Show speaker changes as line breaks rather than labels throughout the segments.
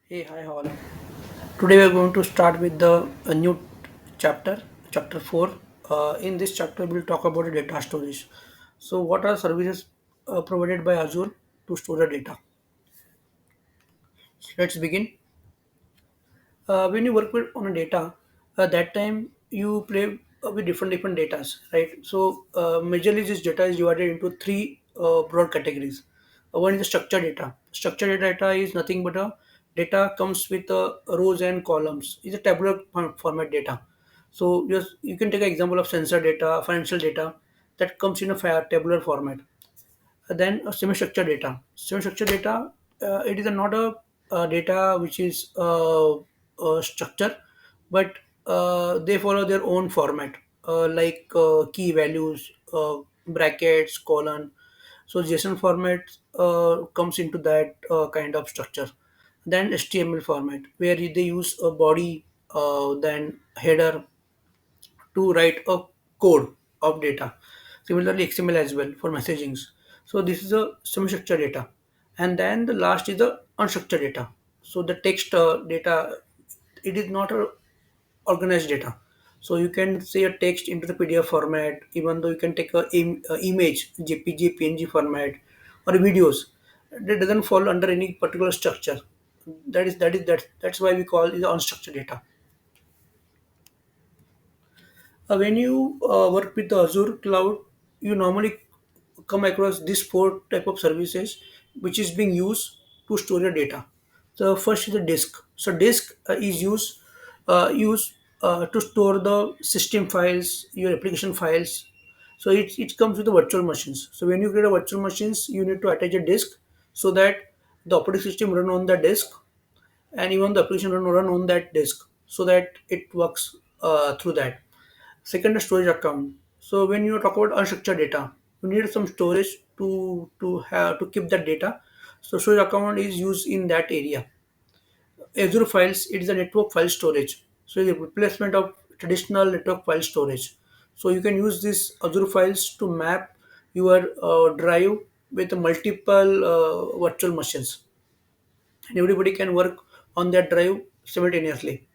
Hey, hi all. Today we are going to start with the a new chapter, chapter 4. In this chapter, we'll talk about the data storage. So, what are services provided by Azure to store the data? Let's begin. When you work with on a data, that time you play with different datas, right? So, majorly this data is divided into three broad categories. One is the structured data. Structured data is nothing but a data comes with rows and columns. It's a tabular format data. So just you can take an example of sensor data, financial data that comes in a tabular format. Then semi-structured data. Semi-structured data, it is not a data which is structure, but they follow their own format, like key values, brackets, colon. So JSON format comes into that kind of structure. Then HTML format, where they use a body, then header, to write a code of data. Similarly, XML as well for messagings. So this is a semi-structured data, and then the last is the unstructured data. So the text data, it is not a organized data. So you can say a text into the PDF format, even though you can take a image, JPG, PNG format, or videos. That doesn't fall under any particular structure. That's why we call it unstructured data. When you work with the Azure cloud, you normally come across these four type of services which is being used to store your data. So first is the disk. So disk is used to store the system files, your application files. So it comes with the virtual machines. So when you create a virtual machines, you need to attach a disk so that the operating system run on the disk, and even the application run on that disk, so that it works through that. Second is storage account. So when you talk about unstructured data, you need some storage to keep that data. So storage account is used in that area. Azure files, it is a network file storage. So it's a replacement of traditional network file storage. So you can use this Azure files to map your drive with multiple virtual machines, and everybody can work on that drive simultaneously.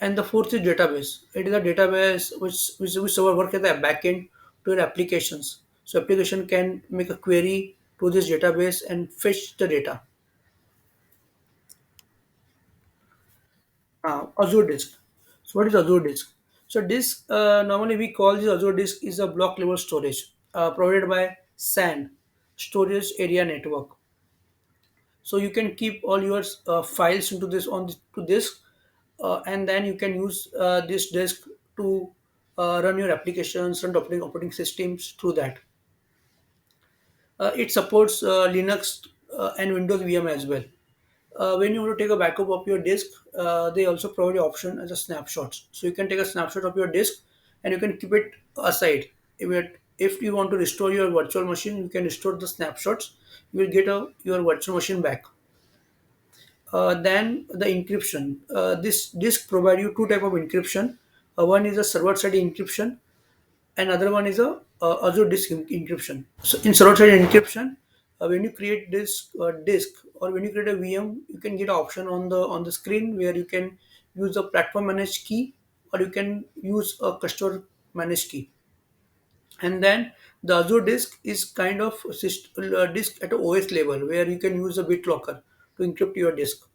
And the fourth is database. It is a database which our work as a backend to your applications. So application can make a query to this database and fetch the data. Azure Disk. So what is Azure Disk? So disk, normally we call this Azure Disk is a block level storage provided by SAN, Storage Area Network. So you can keep all your files into this to disk, and then you can use this disk to run your applications, run operating systems through that. It supports Linux and Windows VM as well. When you want to take a backup of your disk, they also provide the option as a snapshots. So you can take a snapshot of your disk and you can keep it aside. If you want to restore your virtual machine, you can restore the snapshots. You will get your virtual machine back. Then the encryption. This disk provide you two type of encryption. One is a server-side encryption, and other one is a Azure disk encryption. So in server-side encryption, when you create this disk or when you create a VM, you can get an option on the screen where you can use a platform managed key or you can use a customer managed key. And then the Azure disk is kind of disk at a OS level where you can use a BitLocker to encrypt your disk.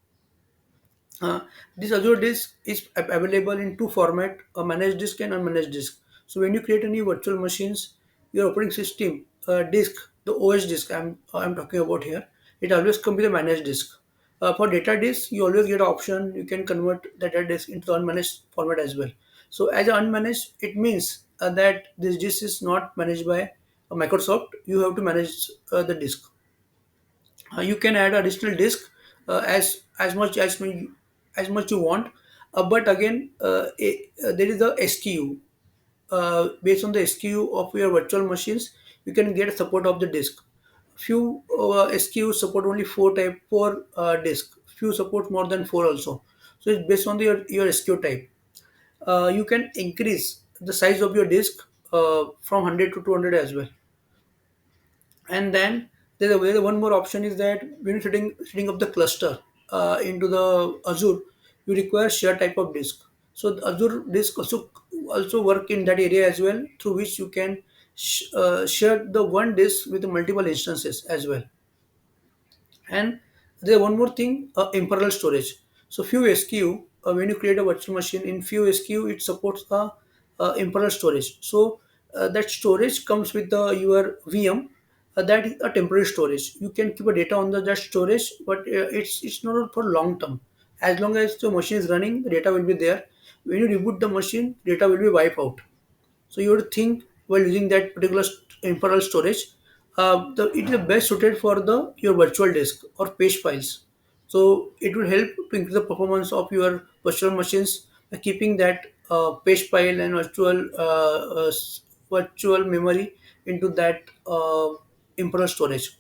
This Azure disk is available in two format: a managed disk and unmanaged disk. So when you create any virtual machines, your operating system disk, the OS disk I'm talking about here, it always comes with a managed disk. For data disk, you always get an option. You can convert the data disk into unmanaged format as well. So as unmanaged, it means that this disk is not managed by Microsoft. You have to manage the disk. You can add additional disk as much you want, but again there is a SKU. Based on the SKU of your virtual machines, you can get support of the disk. Few SKUs support only four disk. Few support more than four also. So it's based on your SKU type. You can increase the size of your disk from 100 to 200 as well. And then there's one more option is that when you're setting up the cluster. into the Azure, you require share type of disk. So the Azure disk also work in that area as well, through which you can share the one disk with multiple instances as well. And there one more thing, imparallel storage. So few SKU, when you create a virtual machine in few SKU, it supports the imparallel storage. So that storage comes with the your VM. That is a temporary storage. You can keep a data on that storage, but it's not for long term. As long as the machine is running, the data will be there. When you reboot the machine, data will be wiped out. So you would think while using that particular temporal storage, it is the best suited for the your virtual disk or page files. So it will help to increase the performance of your virtual machines by keeping that page file and virtual memory into that temporal storage.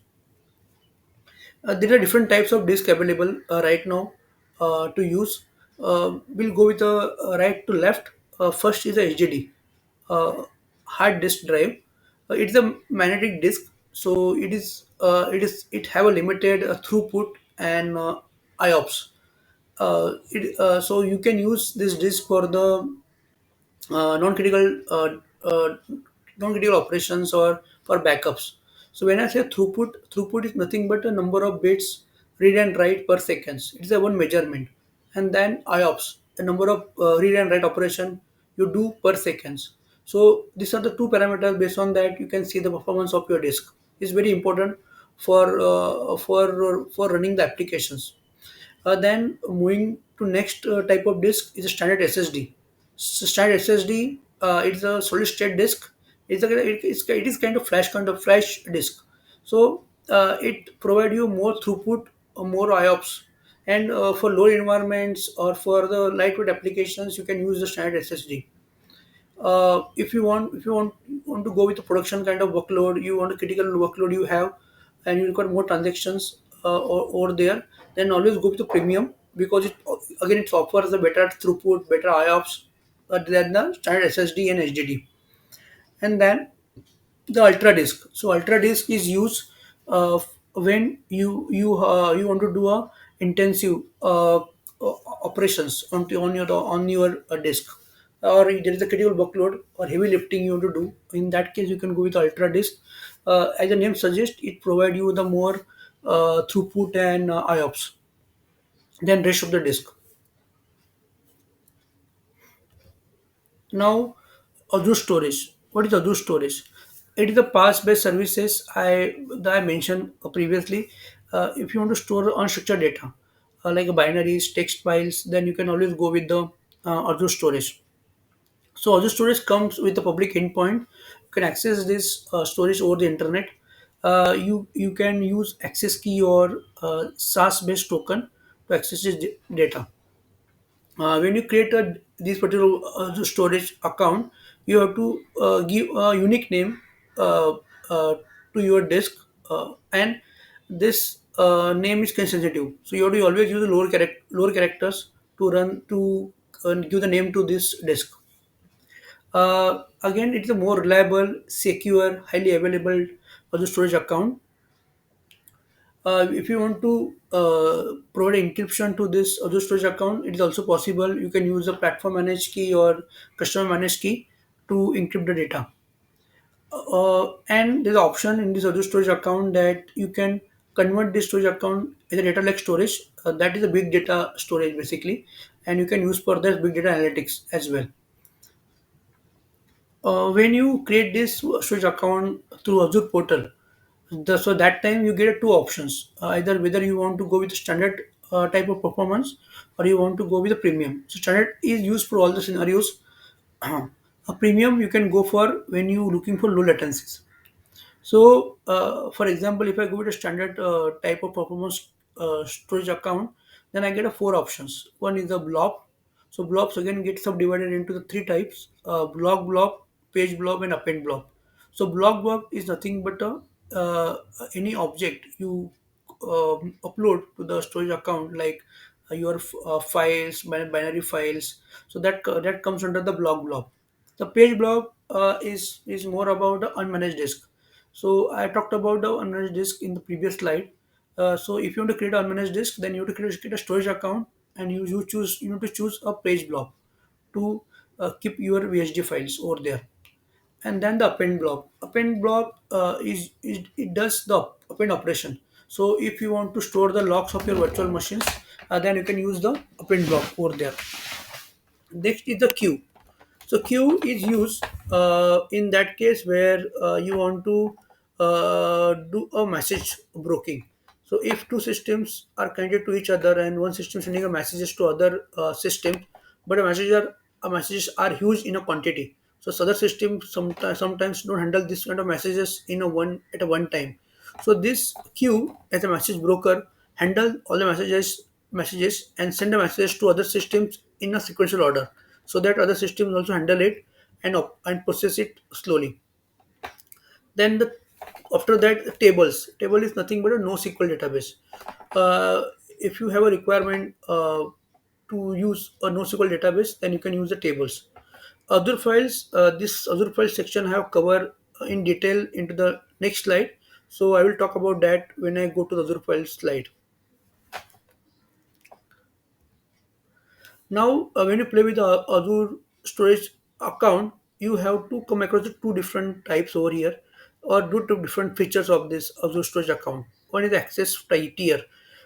There are different types of disk available right now to use. We'll go with the right to left. First is the HDD, hard disk drive. It's a magnetic disk, so it have a limited throughput and IOPS. So you can use this disk for the non-critical non-critical operations or for backups. So when I say throughput, throughput is nothing but a number of bits read and write per seconds. It's a one measurement. And then IOPS, the number of read and write operation you do per seconds. So these are the two parameters. Based on that, you can see the performance of your disk. It's very important for running the applications. Then moving to next type of disk is a standard SSD. Standard SSD, it's a solid state disk. It is kind of flash disk. So it provide you more throughput, more IOPS, and for low environments or for the lightweight applications, you can use the standard SSD. If you want to go with a production kind of workload, you want a critical workload you have, and you require more transactions over there, then always go with the premium, because it offers a better throughput, better IOPS than the standard SSD and HDD. And then the ultra disk. So ultra disk is used when you want to do a intensive operations on your disk, or there is a critical workload or heavy lifting you want to do. In that case, you can go with ultra disk. As the name suggests, it provide you the more throughput and IOPS than rest of the disk. Now, Azure storage. What is Azure storage? It is the PaaS-based services that I mentioned previously. If you want to store unstructured data, like binaries, text files, then you can always go with the Azure storage. So Azure storage comes with a public endpoint. You can access this storage over the internet. You can use access key or SaaS-based token to access this data. When you create this particular storage account, you have to give a unique name uh, uh, to your disk, and this name is case sensitive, so you have to always use the lower characters to run to give the name to this disk. Again, it's a more reliable, secure, highly available for the storage account. If you want to provide encryption to this other storage account, it is also possible. You can use a platform managed key or customer managed key to encrypt the data. And there's an option in this other storage account that you can convert this storage account as a data lake storage. That is a big data storage basically, and you can use for that big data analytics as well. When you create this storage account through Azure portal, so that time you get two options, either whether you want to go with standard type of performance, or you want to go with a premium. So standard is used for all the scenarios. A premium you can go for when you looking for low latencies. So, for example, if I go with a standard type of performance storage account, then I get a four options. One is the blob. So blobs again get subdivided into the three types: blob, page blob, and append blob. So blob is nothing but uh, any object you upload to the storage account, like your files, binary files. So that comes under the blob. The page blob is more about the unmanaged disk. So I talked about the unmanaged disk in the previous slide. So if you want to create an unmanaged disk, then you have to create a storage account, and you need to choose a page block to keep your VHD files over there. And then the append block is it does the append operation. So if you want to store the logs of your virtual machines, then you can use the append block over there. Next is the queue. So queue is used in that case where you want to do a message broking. So if two systems are connected to each other and one system sending a messages to other systems, but messages are huge in a quantity. So other systems sometimes don't handle this kind of messages in a one at a one time. So this queue as a message broker handle all the messages and send the messages to other systems in a sequential order, so that other systems also handle it and process it slowly. Then the after that, table is nothing but a NoSQL database. uh, if you have a requirement to use a NoSQL database, then you can use the tables. Other files, this other file section I have covered in detail into the next slide, so I will talk about that when I go to the other file slide. Now, when you play with the Azure storage account, you have to come across the two different types over here, or two different features of this Azure storage account. One is access tier.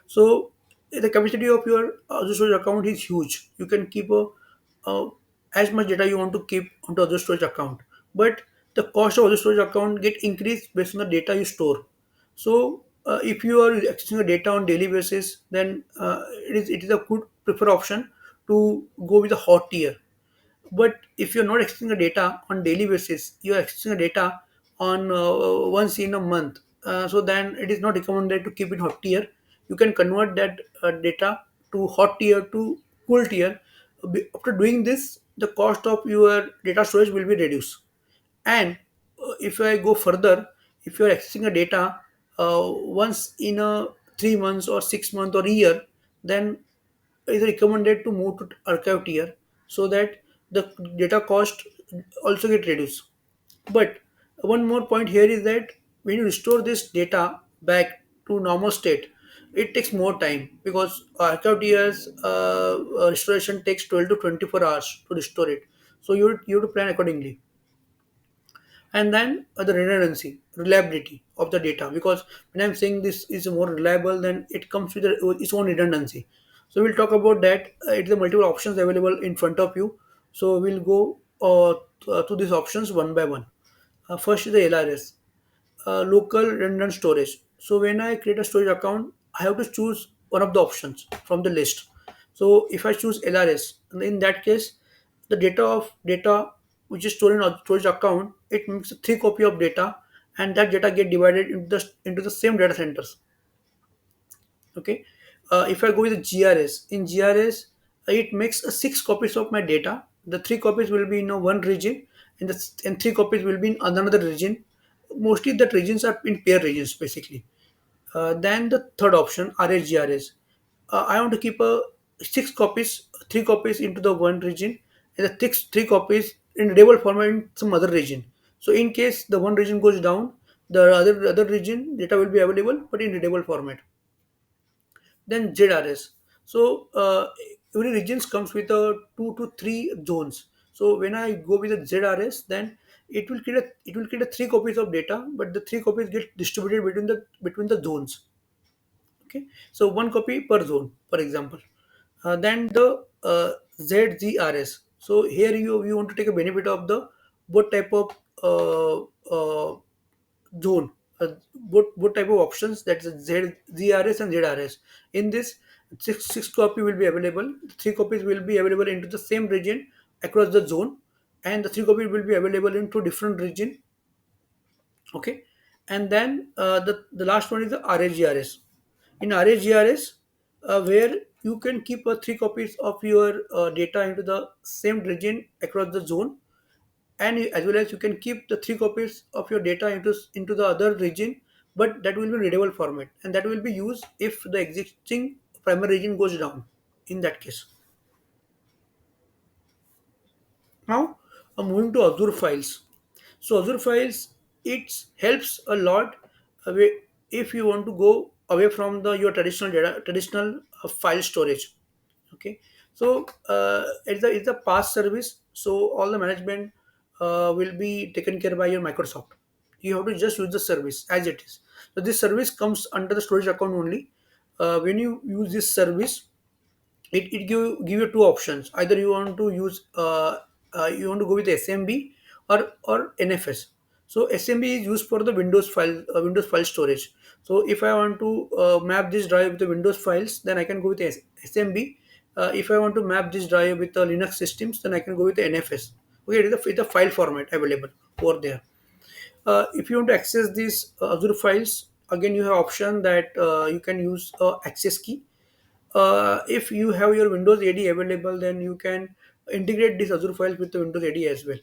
So, the capacity of your Azure storage account is huge. You can keep uh, as much data you want to keep onto Azure storage account, but the cost of Azure storage account get increased based on the data you store. So if you are accessing the data on daily basis, then it is a good prefer option to go with a hot tier. But if you're not accessing the data on daily basis, you are accessing the data on once in a month. So then it is not recommended to keep it hot tier. You can convert that data to hot tier to cool tier. After doing this, the cost of your data storage will be reduced. And if I go further, if you are accessing a data once in a 3 months or 6 months or a year, then it is recommended to move to archive tier, so that the data cost also get reduced. But one more point here is that when you restore this data back to normal state, it takes more time, because archive tiers restoration takes 12 to 24 hours to restore it. So you have to plan accordingly. And then the redundancy, reliability of the data, because when I'm saying this is more reliable, then it comes with its own redundancy. So we'll talk about that. It's the multiple options available in front of you, so we'll go to these options one by one. First is the LRS, local redundant storage. So when I create a storage account, I have to choose one of the options from the list. So if I choose LRS, in that case, the data which is stored in a storage account, it makes a three copy of data, and that data get divided into the same data centers. Okay. If I go with the GRS, in GRS, it makes six copies of my data. The three copies will be in one region, and three copies will be in another region. Mostly that regions are in pair regions basically. Then the third option, RSGRS. I want to keep six copies, three copies into the one region, and the three copies in readable format in some other region. So in case the one region goes down, the other region data will be available, but in readable format. Then ZRS. So every regions comes with a two to three zones. So when I go with the ZRS, then it will create a three copies of data, but the three copies get distributed between the zones. Okay, so one copy per zone, for example. Then the ZZRS. So here you want to take a benefit of the both type of uh, uh, zone, both type of options, that's ZRS and ZRS. In this, six copy will be available. Three copies will be available into the same region across the zone, and the three copies will be available into different region. Okay, and then the last one is the RAGRS. In RAGRS, where you can keep three copies of your data into the same region across the zone, and as well as you can keep the three copies of your data into the other region, but that will be readable format, and that will be used if the existing primary region goes down. In that case, now moving to Azure files. So Azure files, it helps a lot if you want to go away from the your traditional file storage. Okay, so it's a PaaS service, so all the management will be taken care by your Microsoft. You have to just use the service as it is. So this service comes under the storage account only. When you use this service, it give you two options. Either you want to use you want to go with SMB or NFS. So SMB is used for the Windows file storage. So if I want to map this drive with the Windows files, then I can go with SMB. If I want to map this drive with the Linux systems, then I can go with the NFS. Okay, it's a file format available over there. If you want to access these Azure files, again you have option that you can use access key. If you have your Windows AD available, then you can integrate this Azure files with the Windows AD as well.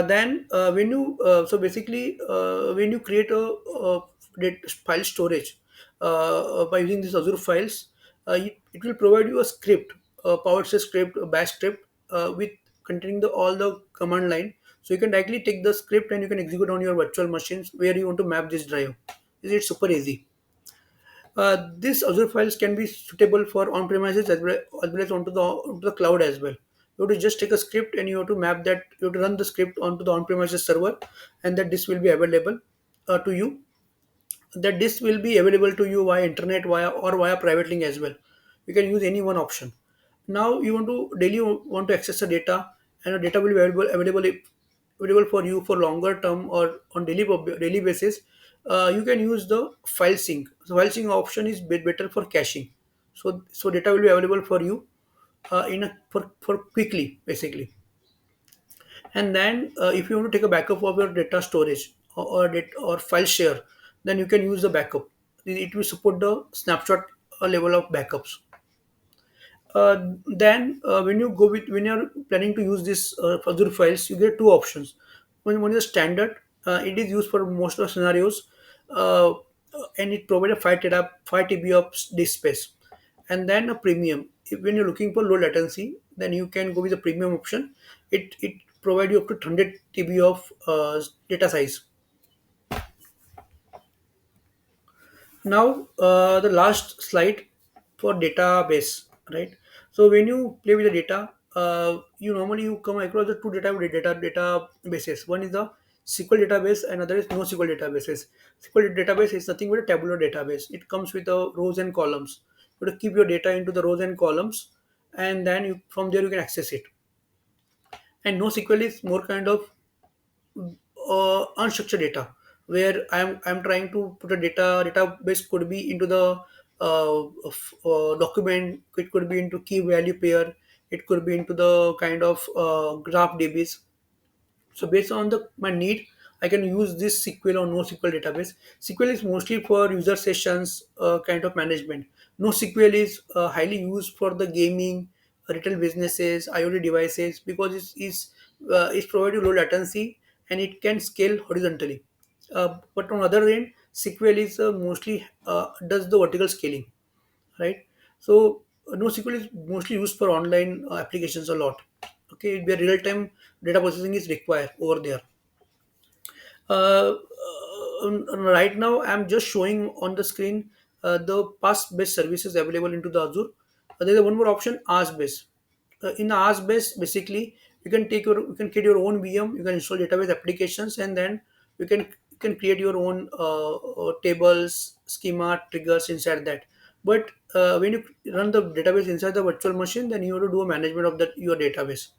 Then when you so basically when you create file storage by using these Azure files, it will provide you a script, a PowerShell script, a Bash script with containing all the command line. So you can directly take the script and you can execute on your virtual machines where you want to map this drive. It's super easy. These Azure files can be suitable for on-premises as well as onto the cloud as well. You have to just take a script and you have to map that. You have to run the script onto the on-premises server, and that this will be available to you. That this will be available to you via internet, via private link as well. You can use any one option. Now you want to daily want to access the data, and the data will be available for you for longer term or on daily basis. You can use the file sync. So file sync option is bit better for caching. So data will be available for you for quickly basically. And then if you want to take a backup of your data storage or file share, then you can use the backup. It will support the snapshot level of backups. Then when you're planning to use this Azure files, you get two options. One is standard. It is used for most of the scenarios, and it provides a 5 TB of disk space. And then a premium. When you're looking for low latency, then you can go with the premium option. It provides you up to 100 TB of data size. Now, the last slide for database, right? So when you play with the data, you come across the two databases. One is the SQL database, and another is NoSQL databases. SQL database is nothing but a tabular database. It comes with rows and columns. You have to keep your data into the rows and columns, and then from there you can access it. And NoSQL is more kind of unstructured data where I'm trying to put a database could be into the document, it could be into key value pair, it could be into the kind of graph DBs. So based on the my need, I can use this SQL or NoSQL database. SQL is mostly for user sessions kind of management. NoSQL is highly used for the gaming, retail businesses, IoT devices because it's providing low latency and it can scale horizontally. But on other end, SQL is mostly does the vertical scaling, right? So NoSQL is mostly used for online applications a lot. Okay, where real time data processing is required over there. Right now, I'm just showing on the screen the past based services available into the Azure. There's one more option, AS based. In the AS based, basically, you can create your own VM, you can install database applications, and then you can create your own tables, schema, triggers inside that. But when you run the database inside the virtual machine, then you have to do a management of that your database.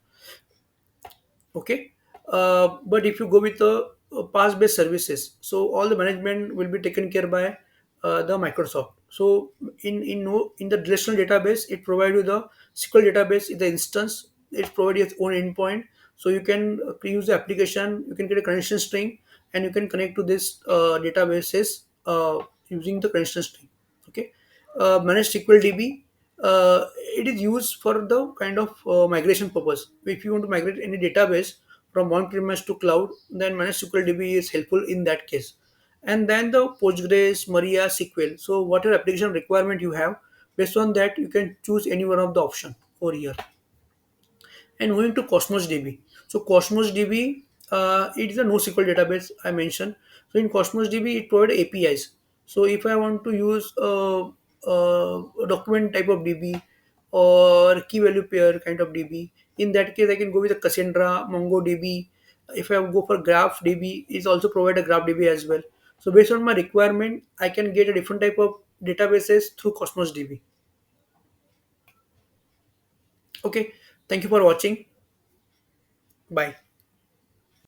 Okay, but if you go with the pass based services, so all the management will be taken care by the Microsoft. So in the relational database, it provides you the SQL database in the instance. It provides its own endpoint, so you can use the application, you can get a connection string, and you can connect to this databases using the connection string. Okay, managed SQL DB, it is used for the kind of migration purpose. If you want to migrate any database from on-premise to cloud, then managed SQL DB is helpful in that case. And then the Postgres, Maria, SQL. So whatever application requirement you have, based on that you can choose any one of the option over here. And moving to Cosmos DB. So Cosmos DB, it is a NoSQL database I mentioned. So in Cosmos DB, it provides APIs. So if I want to use a document type of DB or key value pair kind of DB, in that case I can go with a Cassandra, MongoDB. If I go for Graph DB, it's also provide a Graph DB as well. So based on my requirement, I can get a different type of databases through Cosmos DB. Okay, thank you for watching. Bye.